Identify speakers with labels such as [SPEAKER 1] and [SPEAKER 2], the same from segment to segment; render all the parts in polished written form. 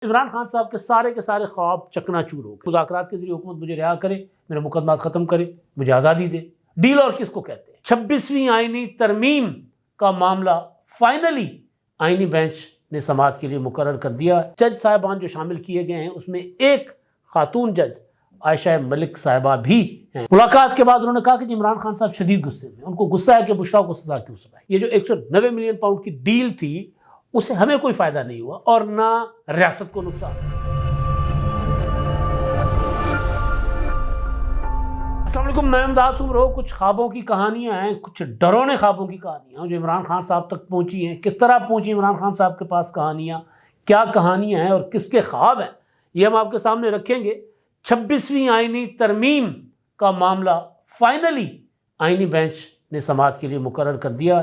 [SPEAKER 1] عمران خان صاحب کے سارے خواب چکنا چور ہو گئے۔ مذاکرات کے ذریعے حکومت مجھے رہا کرے، میرے مقدمات ختم کرے، مجھے آزادی دے۔ ڈیل اور کس کو کہتے ہیں؟ 26ویں آئینی ترمیم کا معاملہ فائنلی آئینی بینچ نے سماعت کے لیے مقرر کر دیا۔ جج صاحبان جو شامل کیے گئے ہیں اس میں ایک خاتون جج عائشہ ملک صاحبہ بھی ہیں۔ ملاقات کے بعد انہوں نے کہا کہ عمران خان صاحب شدید غصے میں، ان کو غصہ ہے کہ بشرا کو سزا کیوں سنائی۔ یہ جو 190 ملین پاؤنڈ کی ڈیل تھی اسے ہمیں کوئی فائدہ نہیں ہوا اور نہ ریاست کو نقصان۔ السلام علیکم، میں امداد سمرو۔ کچھ خوابوں کی کہانیاں ہیں، کچھ ڈرونے خوابوں کی کہانیاں جو عمران خان صاحب تک پہنچی ہیں۔ کس طرح پہنچی عمران خان صاحب کے پاس کہانیاں، کیا کہانیاں ہیں اور کس کے خواب ہیں، یہ ہم آپ کے سامنے رکھیں گے۔ 26ویں آئینی ترمیم کا معاملہ فائنلی آئینی بینچ نے سماعت کے لیے مقرر کر دیا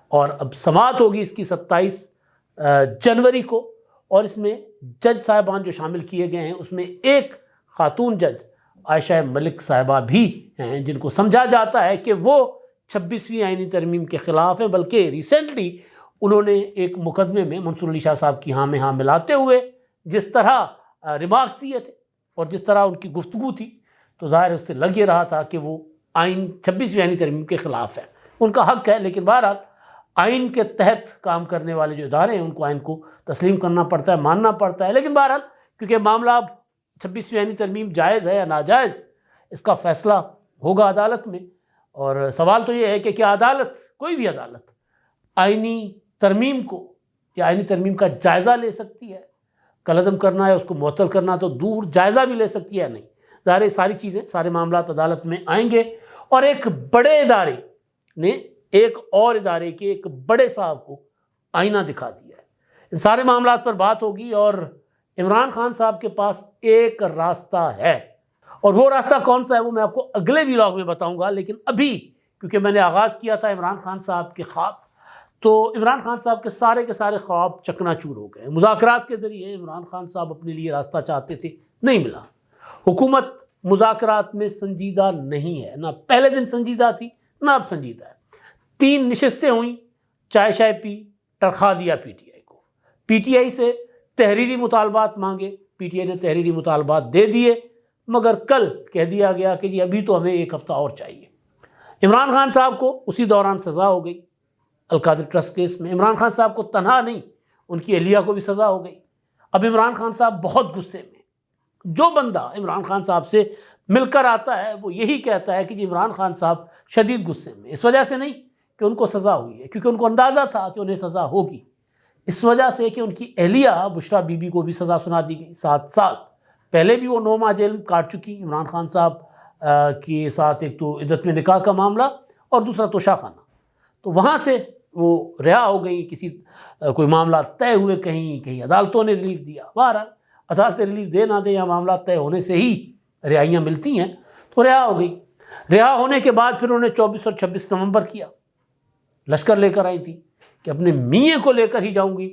[SPEAKER 1] اور اب سماعت ہوگی اس کی 27 جنوری کو، اور اس میں جج صاحبان جو شامل کیے گئے ہیں اس میں ایک خاتون جج عائشہ ملک صاحبہ بھی ہیں، جن کو سمجھا جاتا ہے کہ وہ 26ویں آئینی ترمیم کے خلاف ہیں، بلکہ ریسنٹلی انہوں نے ایک مقدمے میں منصور علی شاہ صاحب کی ہاں میں ہاں ملاتے ہوئے جس طرح ریمارکس دیے تھے اور جس طرح ان کی گفتگو تھی، تو ظاہر اس سے لگ یہ رہا تھا کہ وہ آئین 26ویں آئینی ترمیم کے خلاف ہے۔ ان کا حق ہے، لیکن بہرحال آئین کے تحت کام کرنے والے جو ادارے ہیں ان کو آئین کو تسلیم کرنا پڑتا ہے، ماننا پڑتا ہے۔ لیکن بہرحال کیونکہ معاملہ اب 26ویں آئینی ترمیم جائز ہے یا ناجائز، اس کا فیصلہ ہوگا عدالت میں، اور سوال تو یہ ہے کہ کیا عدالت، کوئی بھی عدالت، آئینی ترمیم کو یا آئینی ترمیم کا جائزہ لے سکتی ہے؟ کالعدم کرنا ہے، اس کو معطل کرنا تو دور، جائزہ بھی لے سکتی ہے؟ نہیں۔ ظاہر ہے ساری چیزیں، سارے معاملات عدالت میں آئیں گے، اور ایک بڑے ادارے نے ایک اور ادارے کے ایک بڑے صاحب کو آئینہ دکھا دیا ہے۔ ان سارے معاملات پر بات ہوگی، اور عمران خان صاحب کے پاس ایک راستہ ہے، اور وہ راستہ کون سا ہے وہ میں آپ کو اگلے ولاگ میں بتاؤں گا۔ لیکن ابھی کیونکہ میں نے آغاز کیا تھا عمران خان صاحب کے خواب، تو عمران خان صاحب کے سارے خواب چکنا چور ہو گئے۔ مذاکرات کے ذریعے عمران خان صاحب اپنے لیے راستہ چاہتے تھے، نہیں ملا۔ حکومت مذاکرات میں سنجیدہ نہیں ہے، نہ پہلے دن سنجیدہ تھی نہ اب سنجیدہ ہے۔ 3 نشستیں ہوئیں، چائے شائے پی، تنخواہ دیا پی ٹی آئی کو، پی ٹی آئی سے تحریری مطالبات مانگے، پی ٹی آئی نے تحریری مطالبات دے دیے، مگر کل کہہ دیا گیا کہ جی ابھی تو ہمیں 1 ہفتہ اور چاہیے۔ عمران خان صاحب کو اسی دوران سزا ہو گئی القادر ٹرسٹ کیس میں۔ عمران خان صاحب کو تنہا نہیں، ان کی اہلیہ کو بھی سزا ہو گئی۔ اب عمران خان صاحب بہت غصے میں۔ جو بندہ عمران خان صاحب سے مل کر آتا ہے وہ یہی کہتا ہے کہ جی عمران خان صاحب شدید غصے میں، اس وجہ سے نہیں کہ ان کو سزا ہوئی ہے، کیونکہ ان کو اندازہ تھا کہ انہیں سزا ہوگی، اس وجہ سے کہ ان کی اہلیہ بشرا بی بی کو بھی سزا سنا دی گئی 7 سال۔ پہلے بھی وہ 9 ماہ جیل کاٹ چکی عمران خان صاحب کے ساتھ، ایک تو عدت میں نکاح کا معاملہ اور دوسرا توشہ خانہ، تو وہاں سے وہ رہا ہو گئی۔ کسی کوئی معاملات طے ہوئے، کہیں عدالتوں نے ریلیف دیا۔ بہرحال عدالتیں ریلیف دے نہ دیں یا معاملات طے ہونے سے ہی رہائیاں ملتی ہیں، تو رہا ہو گئی۔ رہا ہونے کے بعد پھر انہوں نے 24 اور 26 نومبر کیا، لشکر لے کر آئی تھی کہ اپنے میاں کو لے کر ہی جاؤں گی،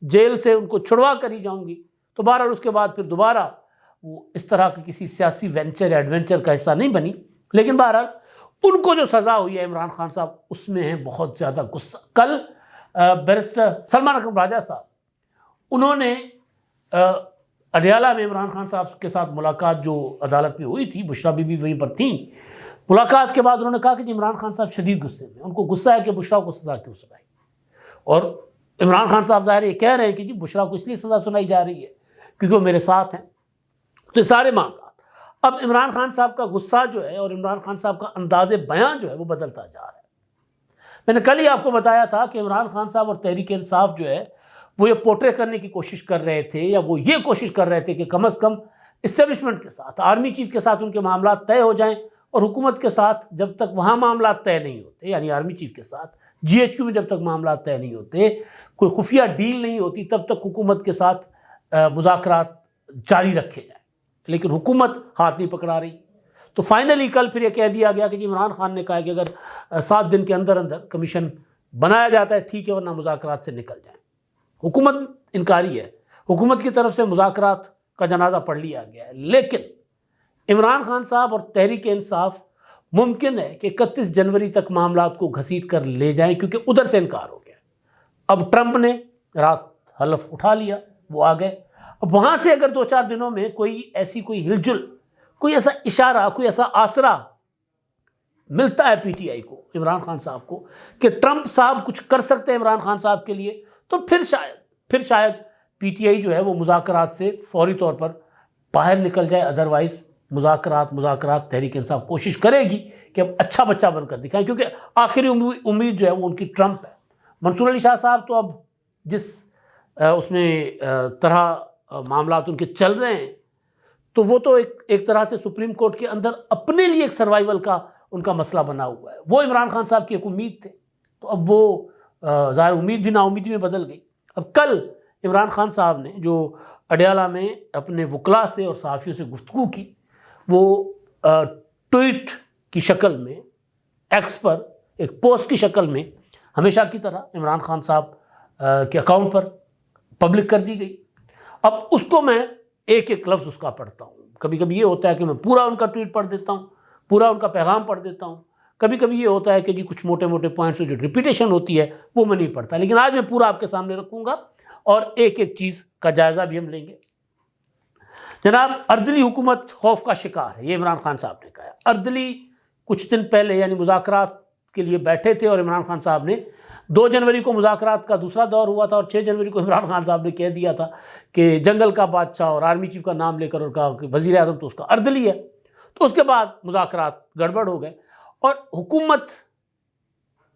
[SPEAKER 1] جیل سے ان کو چھڑوا کر ہی جاؤں گی۔ تو بہرحال اس کے بعد پھر دوبارہ وہ اس طرح کی کسی سیاسی وینچر یا ایڈونچر کا حصہ نہیں بنی۔ لیکن بہرحال ان کو جو سزا ہوئی ہے عمران خان صاحب، اس میں ہے بہت زیادہ غصہ۔ کل بیرسٹر سلمان اکرم راجہ صاحب، انہوں نے اڈیالہ میں عمران خان صاحب کے ساتھ ملاقات جو عدالت میں ہوئی تھی، بشرا بی بی وہیں پر تھیں، ملاقات کے بعد انہوں نے کہا کہ عمران خان صاحب شدید غصے میں، ان کو غصہ ہے کہ بشرا کو سزا کیوں سنائی۔ اور عمران خان صاحب ظاہر یہ کہہ رہے ہیں کہ جی بشرا کو اس لیے سزا سنائی جا رہی ہے کیونکہ وہ میرے ساتھ ہیں۔ تو یہ سارے معاملات، اب عمران خان صاحب کا غصہ جو ہے اور عمران خان صاحب کا انداز بیاں جو ہے وہ بدلتا جا رہا ہے۔ میں نے کل ہی آپ کو بتایا تھا کہ عمران خان صاحب اور تحریک انصاف جو ہے وہ یہ پورٹری کرنے کی کوشش کر رہے تھے، یا وہ یہ کوشش کر رہے تھے کہ کم از کم اسٹیبلشمنٹ کے ساتھ، آرمی چیف کے ساتھ ان کے معاملات طے ہو جائیں، اور حکومت کے ساتھ جب تک وہاں معاملات طے نہیں ہوتے، یعنی آرمی چیف کے ساتھ جی ایچ کیو میں جب تک معاملات طے نہیں ہوتے، کوئی خفیہ ڈیل نہیں ہوتی، تب تک حکومت کے ساتھ مذاکرات جاری رکھے جائیں۔ لیکن حکومت ہاتھ نہیں پکڑا رہی، تو فائنلی کل پھر یہ کہہ دیا گیا کہ جی عمران خان نے کہا کہ اگر 7 دن کے اندر اندر کمیشن بنایا جاتا ہے ٹھیک ہے، ورنہ مذاکرات سے نکل جائیں۔ حکومت انکاری ہے، حکومت کی طرف سے مذاکرات کا جنازہ پڑھ لیا گیا ہے، لیکن عمران خان صاحب اور تحریک انصاف ممکن ہے کہ 31 جنوری تک معاملات کو گھسیٹ کر لے جائیں، کیونکہ ادھر سے انکار ہو گیا۔ اب ٹرمپ نے رات حلف اٹھا لیا، وہ آ گئے۔ اب وہاں سے اگر 2-4 دنوں میں کوئی ایسی کوئی ہلجل، کوئی ایسا اشارہ، کوئی ایسا آسرا ملتا ہے پی ٹی آئی کو، عمران خان صاحب کو، کہ ٹرمپ صاحب کچھ کر سکتے ہیں عمران خان صاحب کے لیے، تو پھر شاید پی ٹی آئی جو ہے وہ مذاکرات سے فوری طور پر باہر نکل جائے. ادروائز مذاکرات تحریک انصاف کوشش کرے گی کہ اب اچھا بچہ بن کر دکھائیں، کیونکہ آخری امید جو ہے وہ ان کی ٹرمپ ہے. منصور علی شاہ صاحب تو اب جس اس میں طرح معاملات ان کے چل رہے ہیں، تو وہ تو ایک طرح سے سپریم کورٹ کے اندر اپنے لیے ایک سروائیول کا ان کا مسئلہ بنا ہوا ہے. وہ عمران خان صاحب کی ایک امید تھے، تو اب وہ ظاہر امید بھی نا امیدی میں بدل گئی. اب کل عمران خان صاحب نے جو اڈیالہ میں اپنے وکلاء سے اور صحافیوں سے گفتگو کی، وہ ٹویٹ کی شکل میں، ایکس پر ایک پوسٹ کی شکل میں ہمیشہ کی طرح عمران خان صاحب کے اکاؤنٹ پر پبلک کر دی گئی. اب اس کو میں ایک ایک لفظ اس کا پڑھتا ہوں. کبھی کبھی یہ ہوتا ہے کہ میں پورا ان کا ٹویٹ پڑھ دیتا ہوں، پورا ان کا پیغام پڑھ دیتا ہوں. کبھی کبھی یہ ہوتا ہے کہ جی کچھ موٹے موٹے پوائنٹس جو ریپیٹیشن ہوتی ہے وہ میں نہیں پڑھتا. لیکن آج میں پورا آپ کے سامنے رکھوں گا اور ایک ایک چیز کا جائزہ بھی ہم لیں گے. جناب، اردلی حکومت خوف کا شکار ہے، یہ عمران خان صاحب نے کہا ہے. اردلی کچھ دن پہلے یعنی مذاکرات کے لیے بیٹھے تھے، اور عمران خان صاحب نے 2 جنوری کو مذاکرات کا دوسرا دور ہوا تھا، اور 6 جنوری کو عمران خان صاحب نے کہہ دیا تھا کہ جنگل کا بادشاہ اور آرمی چیف کا نام لے کر اور کہا کہ وزیر اعظم تو اس کا اردلی ہے. تو اس کے بعد مذاکرات گڑبڑ ہو گئے، اور حکومت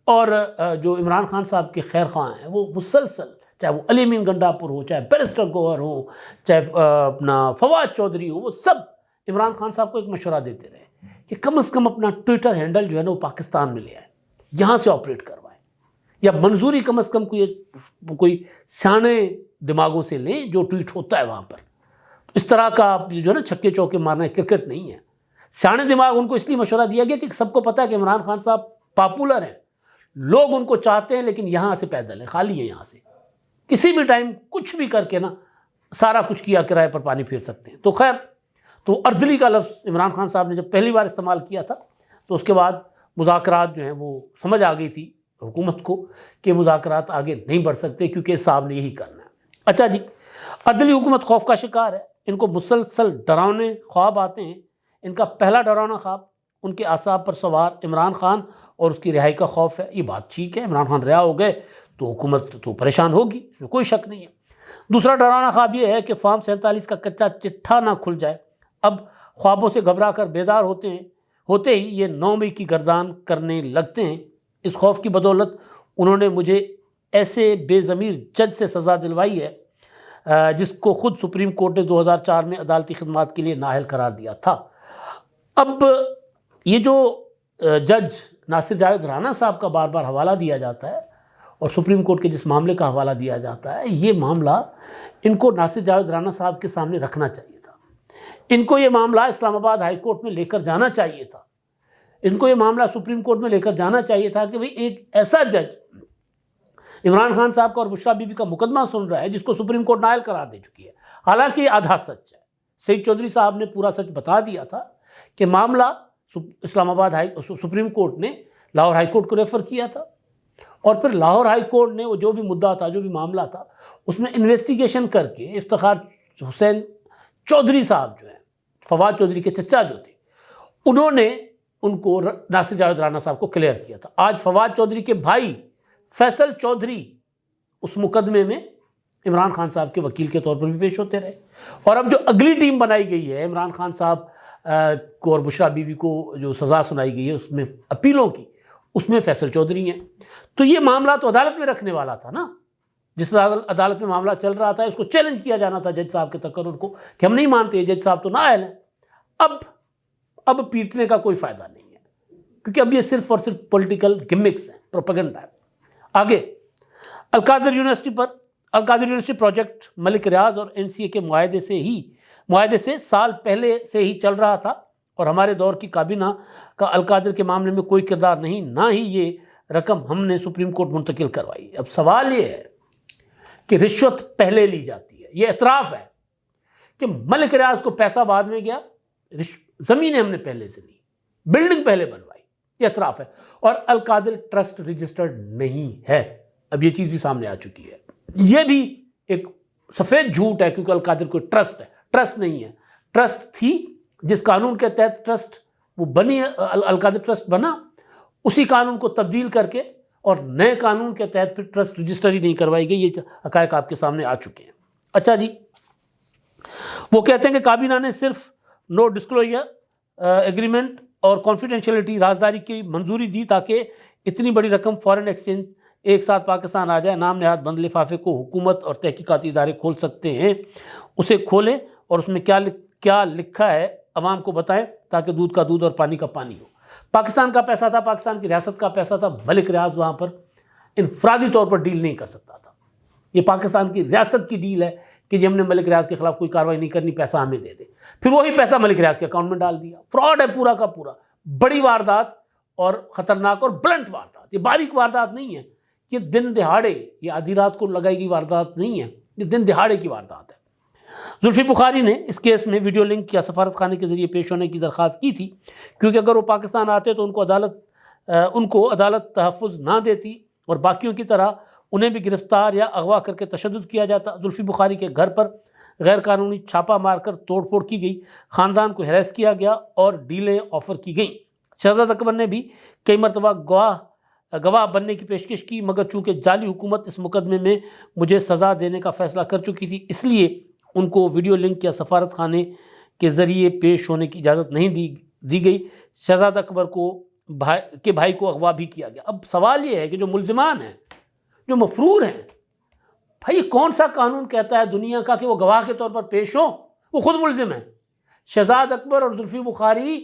[SPEAKER 1] اور جو عمران خان صاحب کے خیر خواہ ہیں وہ مسلسل، چاہے وہ علی امین گنڈاپور ہو، چاہے بیرسٹر گوہر ہو، چاہے اپنا فواد چودھری ہو، وہ سب عمران خان صاحب کو ایک مشورہ دیتے رہے کہ کم از کم اپنا ٹویٹر ہینڈل جو ہے نا وہ پاکستان میں لے آئے، یہاں سے آپریٹ کروائیں، یا منظوری کم از کم کوئی سیانے دماغوں سے لیں جو ٹویٹ ہوتا ہے وہاں پر. اس طرح کا جو ہے نا چھکے چوکے مارنا کرکٹ نہیں ہے. سیانے دماغ ان کو اس لیے مشورہ دیا گیا کہ سب کو پتہ ہے کہ عمران خان صاحب پاپولر ہیں، لوگ ان کو چاہتے ہیں، لیکن یہاں سے پیدل ہیں، خالی ہیں، یہاں سے کسی بھی ٹائم کچھ بھی کر کے نا سارا کچھ کیا کرائے پر پانی پھیر سکتے ہیں. تو خیر، تو اردلی کا لفظ عمران خان صاحب نے جب پہلی بار استعمال کیا تھا، تو اس کے بعد مذاکرات جو ہیں وہ سمجھ آ گئی تھی حکومت کو کہ مذاکرات آگے نہیں بڑھ سکتے، کیونکہ صاحب نے یہی کرنا ہے. اچھا جی، اردلی حکومت خوف کا شکار ہے. ان کو مسلسل ڈراؤنے خواب آتے ہیں. ان کا پہلا ڈراؤنا خواب ان کے اعصاب پر سوار عمران خان اور اس کی رہائی کا خوف ہے. یہ بات ٹھیک ہے، عمران خان رہا ہو گئے تو حکومت تو پریشان ہوگی، اس میں کوئی شک نہیں ہے. دوسرا ڈراؤنا خواب یہ ہے کہ فارم 47 کا کچا چٹھا نہ کھل جائے. اب خوابوں سے گھبرا کر بیدار ہوتے ہی یہ 9 مئی کی گردان کرنے لگتے ہیں. اس خوف کی بدولت انہوں نے مجھے ایسے بے ضمیر جج سے سزا دلوائی ہے جس کو خود سپریم کورٹ نے 2004 میں عدالتی خدمات کے لیے نااہل قرار دیا تھا. اب یہ جو جج ناصر جاوید رانا صاحب کا بار بار حوالہ دیا جاتا ہے، اور سپریم کورٹ کے جس معاملے کا حوالہ دیا جاتا ہے، یہ معاملہ ان کو ناصر جاوید رانا صاحب کے سامنے رکھنا چاہیے تھا. ان کو یہ معاملہ اسلام آباد ہائی کورٹ میں لے کر جانا چاہیے تھا. ان کو یہ معاملہ سپریم کورٹ میں لے کر جانا چاہیے تھا کہ ایک ایسا جج عمران خان صاحب کا اور بشرا بی بی کا مقدمہ سن رہا ہے جس کو سپریم کورٹ نااہل قرار دے چکی ہے. حالانکہ یہ آدھا سچ ہے. سعید چودھری صاحب نے پورا سچ بتا دیا تھا کہ معاملہ اسلام آباد سپریم کورٹ نے لاہور ہائی کورٹ کو ریفر کیا تھا، اور پھر لاہور ہائی کورٹ نے وہ جو بھی مدعا تھا، جو بھی معاملہ تھا، اس میں انویسٹیگیشن کر کے افتخار حسین چودھری صاحب جو ہیں، فواد چودھری کے چچا جو تھے، انہوں نے ان کو ناصر جاوید رانا صاحب کو کلیئر کیا تھا. آج فواد چودھری کے بھائی فیصل چودھری اس مقدمے میں عمران خان صاحب کے وکیل کے طور پر بھی پیش ہوتے رہے. اور اب جو اگلی ٹیم بنائی گئی ہے عمران خان صاحب کو اور بشرا بی بی کو جو سزا سنائی گئی ہے اس میں اپیلوں کی، اس میں فیصل چودھری ہیں. تو یہ معاملہ تو عدالت میں رکھنے والا تھا نا. جس عدالت میں معاملہ چل رہا تھا اس کو چیلنج کیا جانا تھا جج صاحب کے تقرر کو کہ ہم نہیں مانتے، جج صاحب تو نااہل ہیں. اب پیٹنے کا کوئی فائدہ نہیں ہے، کیونکہ اب یہ صرف اور صرف پولیٹیکل گمکس ہیں، پروپیگنڈا ہے. آگے القادر یونیورسٹی پروجیکٹ ملک ریاض اور NCA کے معاہدے سے سال پہلے سے ہی چل رہا تھا، اور ہمارے دور کی کابینہ کا القادر کے معاملے میں کوئی کردار نہیں، نہ ہی یہ رقم ہم نے سپریم کورٹ منتقل کروائی. اب سوال یہ ہے کہ رشوت پہلے لی جاتی ہے. یہ اعتراف ہے کہ ملک ریاض کو پیسہ بعد میں گیا، زمینیں ہم نے پہلے سے لی، بلڈنگ پہلے بنوائی، یہ اعتراف ہے. اور القادر ٹرسٹ رجسٹرڈ نہیں ہے. اب یہ چیز بھی سامنے آ چکی ہے. یہ بھی ایک سفید جھوٹ ہے، کیونکہ القادر کوئی ٹرسٹ ہے، ٹرسٹ نہیں ہے. ٹرسٹ تھی جس قانون کے تحت ٹرسٹ وہ بنی، القادر ٹرسٹ بنا، اسی قانون کو تبدیل کر کے اور نئے قانون کے تحت پھر ٹرسٹ رجسٹر ہی نہیں کروائی گئی. یہ حقائق آپ کے سامنے آ چکے ہیں. اچھا جی، وہ کہتے ہیں کہ کابینہ نے صرف نو ڈسکلوجر ایگریمنٹ اور کانفیڈینشیلٹی، رازداری کی منظوری دی تاکہ اتنی بڑی رقم فارن ایکسچینج ایک ساتھ پاکستان آ جائے. نام نہاد بند لفافے کو حکومت اور تحقیقاتی ادارے کھول سکتے ہیں، اسے کھولیں اور اس میں کیا لکھا ہے عوام کو بتائیں تاکہ دودھ کا دودھ اور پانی کا پانی ہو. پاکستان کا پیسہ تھا، پاکستان کی ریاست کا پیسہ تھا. ملک ریاض وہاں پر انفرادی طور پر ڈیل نہیں کر سکتا تھا. یہ پاکستان کی ریاست کی ڈیل ہے کہ جی ہم نے ملک ریاض کے خلاف کوئی کارروائی نہیں کرنی، پیسہ ہمیں دے دے. پھر وہی پیسہ ملک ریاض کے اکاؤنٹ میں ڈال دیا. فراڈ ہے پورا کا پورا. بڑی واردات اور خطرناک اور بلنٹ واردات. یہ باریک واردات نہیں ہے، یہ دن دہاڑے، یہ آدھی رات کو لگائی گئی واردات نہیں ہے، یہ دن دہاڑے کی واردات ہے. زلفی بخاری نے اس کیس میں ویڈیو لنک یا سفارت خانے کے ذریعے پیش ہونے کی درخواست کی تھی، کیونکہ اگر وہ پاکستان آتے تو ان کو عدالت تحفظ نہ دیتی اور باقیوں کی طرح انہیں بھی گرفتار یا اغوا کر کے تشدد کیا جاتا. زلفی بخاری کے گھر پر غیر قانونی چھاپہ مار کر توڑ پھوڑ کی گئی، خاندان کو ہیریس کیا گیا اور ڈیلیں آفر کی گئیں. شہزاد اکبر نے بھی کئی مرتبہ گواہ بننے کی پیشکش کی، مگر چونکہ جعلی حکومت اس مقدمے میں مجھے سزا دینے کا فیصلہ کر چکی تھی، اس لیے ان کو ویڈیو لنک یا سفارت خانے کے ذریعے پیش ہونے کی اجازت نہیں دی گئی. شہزاد اکبر کے بھائی کو اغوا بھی کیا گیا. اب سوال یہ ہے کہ جو ملزمان ہیں، جو مفرور ہیں، بھائی کون سا قانون کہتا ہے دنیا کا کہ وہ گواہ کے طور پر پیش ہوں؟ وہ خود ملزم ہیں. شہزاد اکبر اور زلفی بخاری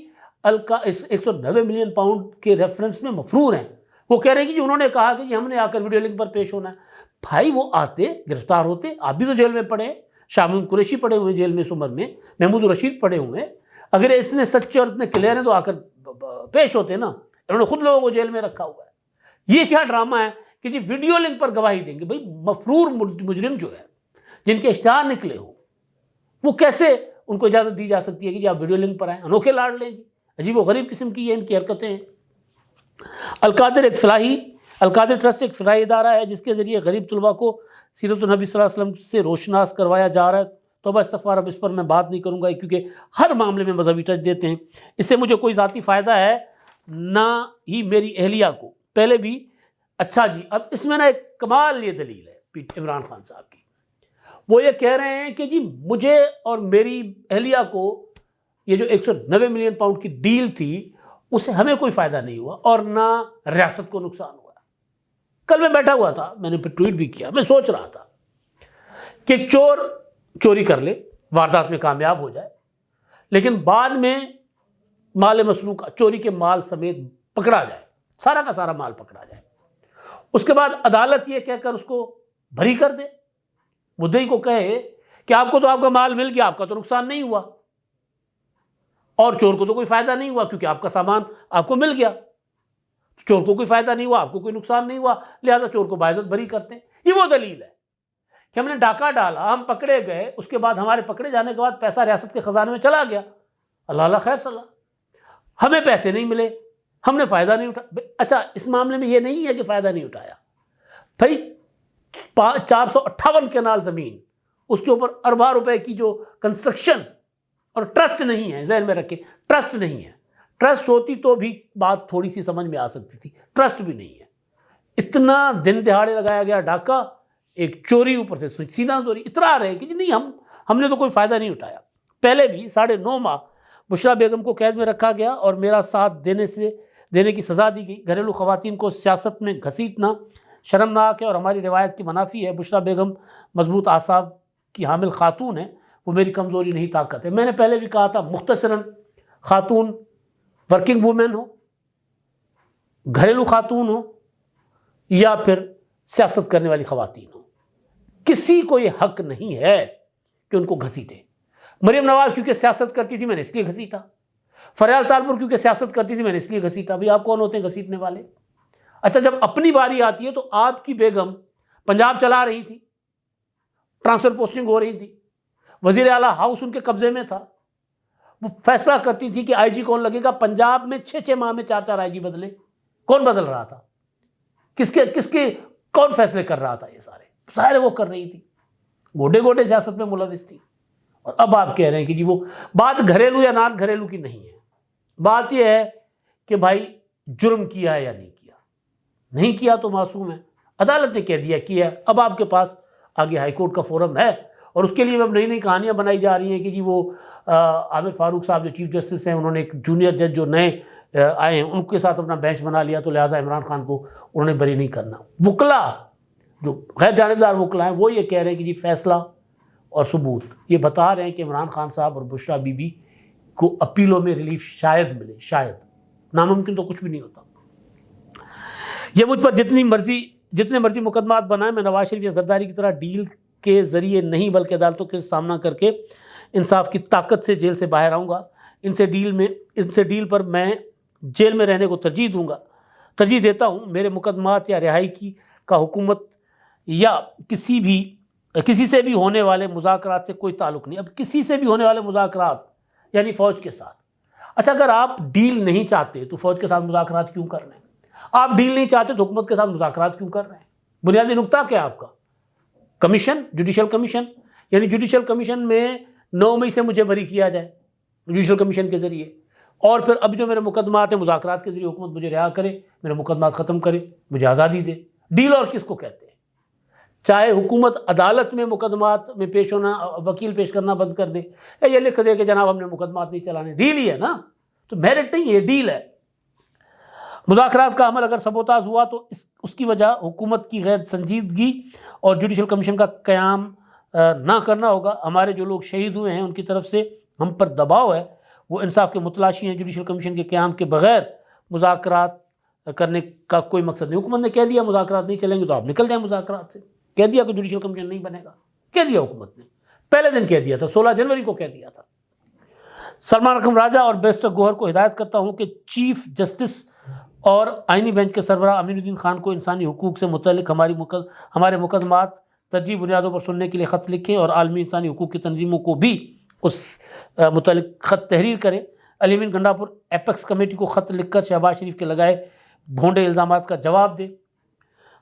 [SPEAKER 1] 190 ملین پاؤنڈ کے ریفرنس میں مفرور ہیں. وہ کہہ رہے ہیں کہ جی انہوں نے کہا کہ جی ہم نے آ کر ویڈیو لنک پر پیش ہونا ہے. بھائی وہ آتے، گرفتار ہوتے. آپ بھی تو جیل میں پڑے، شامل قریشی پڑے ہوئے جیل میں اس عمر میں، محمود الرشید پڑے ہوئے. اگر اتنے سچے اور اتنے کلیئر ہیں تو آ کر پیش ہوتے نا. انہوں نے خود لوگوں کو جیل میں رکھا ہوا ہے. یہ کیا ڈرامہ ہے کہ جی ویڈیو لنک پر گواہی دیں گے؟ بھائی مفرور مجرم جو ہے، جن کے اشتہار نکلے ہوں، وہ کیسے ان کو اجازت دی جا سکتی ہے کہ جی آپ ویڈیو لنک پر آئیں؟ انوکھے لاڑ لیں گے. عجیب و غریب قسم کی یہ ان کی حرکتیں ہیں. القادر ٹرسٹ ایک فلاحی ادارہ ہے جس کے ذریعے غریب طلباء کو سیرت النبی صلی اللہ علیہ وسلم سے روشناس کروایا جا رہا ہے. توبہ استغفار، اب اس پر میں بات نہیں کروں گا کیونکہ ہر معاملے میں مذہبی ٹچ دیتے ہیں. اس سے مجھے کوئی ذاتی فائدہ ہے نہ ہی میری اہلیہ کو. پہلے بھی اچھا جی، اب اس میں نا ایک کمال یہ دلیل ہے عمران خان صاحب کی. وہ یہ کہہ رہے ہیں کہ جی مجھے اور میری اہلیہ کو یہ جو 190 ملین پاؤنڈ کی ڈیل تھی اس سے ہمیں کوئی فائدہ نہیں ہوا اور نہ ریاست کو نقصان ہوا. کل میں بیٹھا ہوا تھا، میں نے پھر ٹویٹ بھی کیا. میں سوچ رہا تھا کہ ایک چور چوری کر لے، واردات میں کامیاب ہو جائے، لیکن بعد میں مال مسروق چوری کے مال سمیت پکڑا جائے، سارا کا سارا مال پکڑا جائے. اس کے بعد عدالت یہ کہہ کر اس کو بری کر دے، مدعی کو کہے کہ آپ کو تو آپ کا مال مل گیا، آپ کا تو نقصان نہیں ہوا، اور چور کو تو کوئی فائدہ نہیں ہوا کیونکہ آپ کا سامان آپ کو مل گیا. چور کو کوئی فائدہ نہیں ہوا، آپ کو کوئی نقصان نہیں ہوا، لہذا چور کو باعزت بری کرتے ہیں. یہ وہ دلیل ہے کہ ہم نے ڈاکہ ڈالا، ہم پکڑے گئے، اس کے بعد ہمارے پکڑے جانے کے بعد پیسہ ریاست کے خزانے میں چلا گیا، اللہ اللہ خیر صلاح، ہمیں پیسے نہیں ملے، ہم نے فائدہ نہیں اٹھایا. اچھا اس معاملے میں یہ نہیں ہے کہ فائدہ نہیں اٹھایا. بھائی 458 کنال زمین، اس کے اوپر ارباں روپے کی جو کنسٹرکشن، اور ٹرسٹ نہیں ہے، ذہن میں رکھیں ٹرسٹ نہیں ہے. ٹرسٹ ہوتی تو بھی بات تھوڑی سی سمجھ میں آ سکتی تھی، ٹرسٹ بھی نہیں ہے. اتنا دن دہاڑے لگایا گیا ڈاکہ، ایک چوری، اوپر سے سینہ زوری. اطراء ہے کہ جی نہیں ہم نے تو کوئی فائدہ نہیں اٹھایا. پہلے بھی 9.5 ماہ بشرا بیگم کو قید میں رکھا گیا اور میرا ساتھ دینے کی سزا دی گئی. گھریلو خواتین کو سیاست میں گھسیٹنا شرمناک ہے اور ہماری روایت کی منافی ہے. بشرا بیگم مضبوط اعصاب کی حامل خاتون ہے، وہ میری کمزوری نہیں طاقت ہے. میں نے پہلے بھی کہا تھا، مختصراً خاتون ورکنگ وومن ہو، گھریلو خاتون ہو، یا پھر سیاست کرنے والی خواتین ہو، کسی کو یہ حق نہیں ہے کہ ان کو گھسیٹے. مریم نواز کیونکہ سیاست کرتی تھی میں نے اس لیے گھسیٹا، فریال تالپور کیونکہ سیاست کرتی تھی میں نے اس لیے گھسیٹا. بھئی آپ کون ہوتے ہیں گھسیٹنے والے؟ اچھا جب اپنی باری آتی ہے تو آپ کی بیگم پنجاب چلا رہی تھی، ٹرانسفر پوسٹنگ ہو رہی تھی، وزیر اعلیٰ ہاؤس ان کے قبضے میں تھا، وہ فیصلہ کرتی تھی کہ آئی جی کون لگے گا. پنجاب میں 6 ماہ میں 4 آئی جی بدلے. کون بدل رہا تھا؟ کس کے کون فیصلے کر رہا تھا؟ یہ سارے وہ کر رہی تھی. گوڈے گوڈے سیاست میں ملوث تھی، اور اب آپ کہہ رہے ہیں کہ جی وہ بات گھریلو یا نان گھریلو کی نہیں ہے، بات یہ ہے کہ بھائی جرم کیا ہے یا نہیں کیا، نہیں کیا تو معصوم ہے، عدالت نے کہہ دیا کیا ہے، اب آپ کے پاس آگے ہائی کورٹ کا فورم ہے، اور اس کے لیے اب نئی نئی کہانیاں بنائی جا رہی ہیں کہ جی وہ عامر فاروق صاحب جو چیف جسٹس ہیں، انہوں نے ایک جونیئر جج جو نئے آئے ہیں ان کے ساتھ اپنا بینچ بنا لیا، تو لہٰذا عمران خان کو انہوں نے بری نہیں کرنا۔ وکلا جو غیر جانبدار وکلا ہیں وہ یہ کہہ رہے ہیں کہ جی فیصلہ اور ثبوت یہ بتا رہے ہیں کہ عمران خان صاحب اور بشریٰ بی بی کو اپیلوں میں ریلیف شاید ملے، شاید، ناممکن تو کچھ بھی نہیں ہوتا۔ یہ مجھ پر جتنے مرضی مقدمات بنائیں، میں نواز شریف یا زرداری کی طرح ڈیل کے ذریعے نہیں بلکہ عدالتوں کے سامنا کر کے انصاف کی طاقت سے جیل سے باہر آؤں گا۔ ان سے ڈیل پر میں جیل میں رہنے کو ترجیح دیتا ہوں۔ میرے مقدمات یا رہائی کا حکومت یا کسی سے بھی ہونے والے مذاکرات سے کوئی تعلق نہیں۔ اب کسی سے بھی ہونے والے مذاکرات یعنی فوج کے ساتھ، اچھا اگر آپ ڈیل نہیں چاہتے تو فوج کے ساتھ مذاکرات کیوں کر رہے ہیں؟ آپ ڈیل نہیں چاہتے تو حکومت کے ساتھ مذاکرات کیوں کر رہے ہیں؟ بنیادی نقطہ کیا آپ کا؟ کمیشن، جوڈیشل کمیشن، یعنی جوڈیشل کمیشن میں 9 مئی سے مجھے بری کیا جائے جوڈیشل کمیشن کے ذریعے، اور پھر اب جو میرے مقدمات ہیں مذاکرات کے ذریعے حکومت مجھے رہا کرے، میرے مقدمات ختم کرے، مجھے آزادی دے۔ ڈیل اور کس کو کہتے ہیں؟ چاہے حکومت عدالت میں مقدمات میں پیش ہونا، وکیل پیش کرنا بند کر دے، یہ لکھ دے کہ جناب ہم نے مقدمات نہیں چلانے، ڈیل ہی ہے نا، تو میرٹ نہیں، یہ ڈیل ہے۔ مذاکرات کا عمل اگر سبوتاژ ہوا تو اس کی وجہ حکومت کی غیر سنجیدگی اور جوڈیشل کمیشن کا قیام نہ کرنا ہوگا۔ ہمارے جو لوگ شہید ہوئے ہیں ان کی طرف سے ہم پر دباؤ ہے، وہ انصاف کے متلاشی ہیں۔ جوڈیشل کمیشن کے قیام کے بغیر مذاکرات کرنے کا کوئی مقصد نہیں۔ حکومت نے کہہ دیا مذاکرات نہیں چلیں گے تو آپ نکل جائیں مذاکرات سے، کہہ دیا کہ جوڈیشل کمیشن نہیں بنے گا، کہہ دیا حکومت نے، پہلے دن کہہ دیا تھا، 16 جنوری کو کہہ دیا تھا۔ سلمان اکرم راجہ اور بیرسٹر گوہر کو ہدایت کرتا ہوں کہ چیف جسٹس اور آئینی بینچ کے سربراہ امین الدین خان کو انسانی حقوق سے متعلق ہمارے مقدمات ترجیح بنیادوں پر سننے کے لیے خط لکھیں، اور عالمی انسانی حقوق کی تنظیموں کو بھی اس متعلق خط تحریر کریں۔ علی امین گنڈاپور ایپیکس کمیٹی کو خط لکھ کر شہباز شریف کے لگائے بھونڈے الزامات کا جواب دیں۔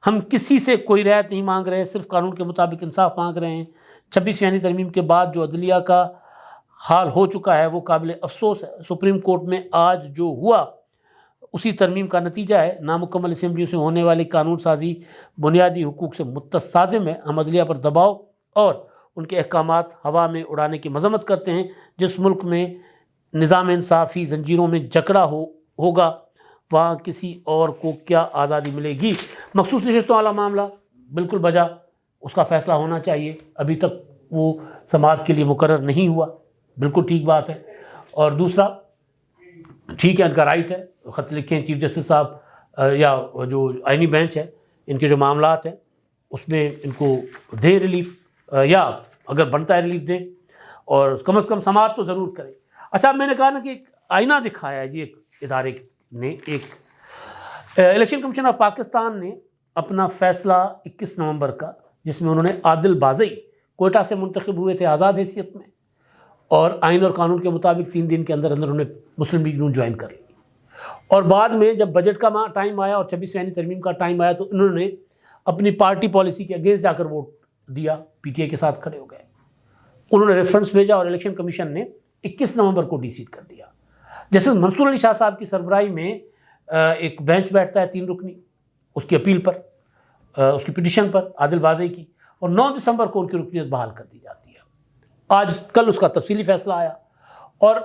[SPEAKER 1] ہم کسی سے کوئی رعایت نہیں مانگ رہے، صرف قانون کے مطابق انصاف مانگ رہے ہیں۔ 26ویں ترمیم کے بعد جو عدلیہ کا حال ہو چکا ہے وہ قابل افسوس ہے۔ سپریم کورٹ میں آج جو ہوا اسی ترمیم کا نتیجہ ہے۔ نامکمل اسمبلیوں سے ہونے والی قانون سازی بنیادی حقوق سے متصادم ہے۔ ہم عدلیہ پر دباؤ اور ان کے احکامات ہوا میں اڑانے کی مذمت کرتے ہیں۔ جس ملک میں نظام انصافی زنجیروں میں جکڑا ہوگا وہاں کسی اور کو کیا آزادی ملے گی؟ مخصوص نشستوں والا معاملہ بالکل بجا، اس کا فیصلہ ہونا چاہیے، ابھی تک وہ سماعت کے لیے مقرر نہیں ہوا، بالکل ٹھیک بات ہے۔ اور دوسرا ٹھیک ہے، ان کا رائٹ ہے، خط لکھیں چیف جسٹس صاحب یا جو آئینی بینچ ہے، ان کے جو معاملات ہیں اس میں ان کو دیں ریلیف، یا اگر بنتا ہے ریلیف دیں، اور کم از کم سماعت تو ضرور کریں۔ اچھا میں نے کہا نا کہ ایک آئینہ دکھایا ہے جی ایک ادارے نے، ایک الیکشن کمیشن آف پاکستان نے اپنا فیصلہ 21 نومبر کا، جس میں انہوں نے عادل بازئی کوئٹہ سے منتخب ہوئے تھے آزاد حیثیت میں، اور آئین اور قانون کے مطابق 3 دن کے اندر انہوں نے مسلم لیگ نون جوائن کر لی، اور بعد میں جب بجٹ کا ٹائم آیا اور 26ویں ترمیم کا ٹائم آیا تو انہوں نے اپنی پارٹی پالیسی کے اگینسٹ جا کر ووٹ دیا، پی ٹی آئی کے ساتھ کھڑے ہو گئے۔ انہوں نے ریفرنس بھیجا اور الیکشن کمیشن نے 21 نومبر کو ڈی سیٹ کر دیا۔ جسٹس منصور علی شاہ صاحب کی سربراہی میں ایک بینچ بیٹھتا ہے 3 رکنی، اس کی اپیل پر، اس کی پٹیشن پر عادل بازئی کی، اور 9 دسمبر کو ان کی رکنیت بحال کر دی جاتی ہے۔ کل اس کا تفصیلی فیصلہ آیا، اور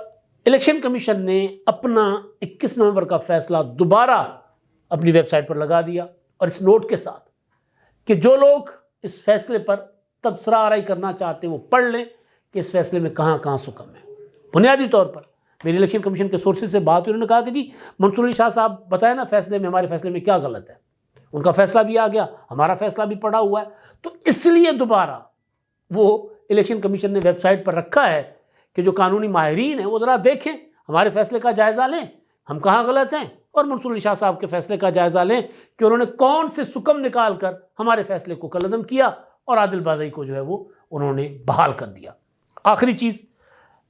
[SPEAKER 1] الیکشن کمیشن نے اپنا 21 نومبر کا فیصلہ دوبارہ اپنی ویب سائٹ پر لگا دیا، اور اس نوٹ کے ساتھ کہ جو لوگ اس فیصلے پر تبصرہ آرائی کرنا چاہتے ہیں وہ پڑھ لیں کہ اس فیصلے میں کہاں کہاں سکم ہے۔ بنیادی طور پر میری الیکشن کمیشن کے سورسز سے بات ہوئی، انہوں نے کہا کہ جی منصور علی شاہ صاحب بتائیں نا فیصلے میں، ہمارے فیصلے میں کیا غلط ہے۔ ان کا فیصلہ بھی آ گیا، ہمارا فیصلہ بھی پڑا ہوا ہے، تو اس لیے دوبارہ وہ الیکشن کمیشن نے ویب سائٹ پر رکھا ہے کہ جو قانونی ماہرین ہیں وہ ذرا دیکھیں، ہمارے فیصلے کا جائزہ لیں، ہم کہاں غلط ہیں، اور منصور علی شاہ صاحب کے فیصلے کا جائزہ لیں کہ انہوں نے کون سے سکم نکال کر ہمارے فیصلے کو کالعدم کیا، اور عادل بازئی کو جو ہے وہ انہوں نے بحال کر دیا۔ آخری چیز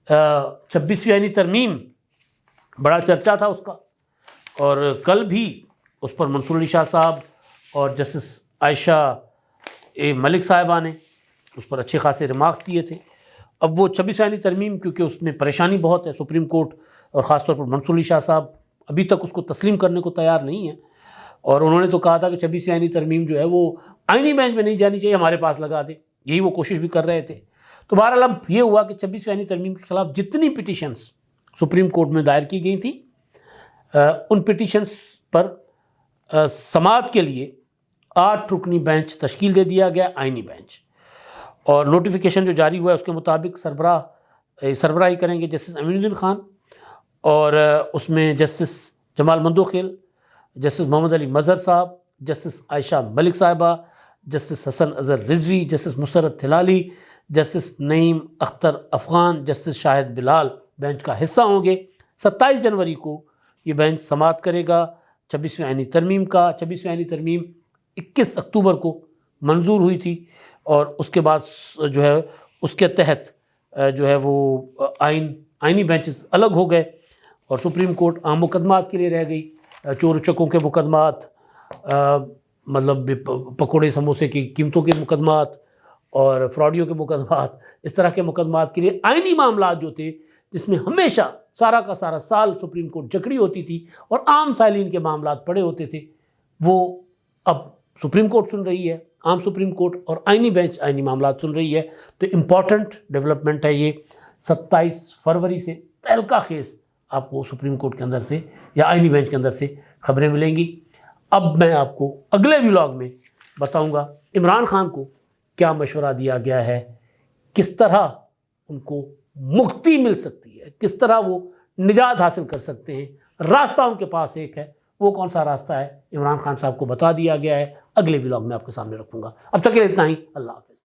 [SPEAKER 1] 26ویں ترمیم، بڑا چرچا تھا اس کا، اور کل بھی اس پر منصور علی شاہ صاحب اور جسٹس عائشہ ملک صاحبہ نے اس پر اچھے خاصے ریمارکس دیے تھے. اب وہ 26ویں ترمیم کیونکہ اس میں پریشانی بہت ہے، سپریم کورٹ اور خاص طور پر منصور علی شاہ صاحب ابھی تک اس کو تسلیم کرنے کو تیار نہیں ہیں، اور انہوں نے تو کہا تھا کہ 26ویں ترمیم جو ہے وہ آئینی بینچ میں نہیں جانی چاہیے، ہمارے پاس لگا دے. یہی وہ کوشش بھی کر رہے تھے. تو بہرحال اب یہ ہوا کہ 26ویں ترمیم کے خلاف جتنی پٹیشنز سپریم کورٹ میں دائر کی گئی تھیں، ان پٹیشنز پر سماعت کے لیے 8 رکنی بینچ تشکیل دے دیا گیا، آئینی بینچ. اور نوٹیفیکیشن جو جاری ہوا ہے اس کے مطابق سربراہی کریں گے جسٹس امین الدین خان، اور اس میں جسٹس جمال مندوخیل، جسٹس محمد علی مظہر صاحب، جسٹس عائشہ ملک صاحبہ، جسٹس حسن اظہر رضوی، جسٹس مسرت ہلالی، جسٹس نعیم اختر افغان، جسٹس شاہد بلال بینچ کا حصہ ہوں گے. 27 جنوری کو یہ بینچ سماعت کرے گا 26ویں آئینی ترمیم کا. 26ویں آئینی ترمیم 21 اکتوبر کو منظور ہوئی تھی، اور اس کے بعد جو ہے اس کے تحت جو ہے وہ آئینی بینچز الگ ہو گئے، اور سپریم کورٹ عام مقدمات کے لیے رہ گئی. چور چکوں کے مقدمات، مطلب پکوڑے سموسے کی قیمتوں کے مقدمات اور فراڈیوں کے مقدمات، اس طرح کے مقدمات کے لیے آئینی معاملات جو تھے، جس میں ہمیشہ سارا کا سارا سال سپریم کورٹ جکڑی ہوتی تھی اور عام سائلین کے معاملات پڑے ہوتے تھے، وہ اب سپریم کورٹ سن رہی ہے. عام سپریم کورٹ اور آئینی بینچ آئینی معاملات سن رہی ہے. تو امپورٹنٹ ڈیولپمنٹ ہے یہ. 27 فروری سے تہلکہ خیز آپ کو سپریم کورٹ کے اندر سے یا آئینی بینچ کے اندر سے خبریں ملیں گی. اب میں آپ کو اگلے ولاگ میں بتاؤں گا عمران خان کو کیا مشورہ دیا گیا ہے، کس طرح ان کو مکتی مل سکتی ہے، کس طرح وہ نجات حاصل کر سکتے ہیں. راستہ ان کے پاس ایک ہے، وہ کون سا راستہ ہے عمران خان صاحب کو بتا دیا گیا ہے. اگلے ولاگ میں آپ کے سامنے رکھوں گا. اب تک کے لیے اتنا ہی. اللہ حافظ.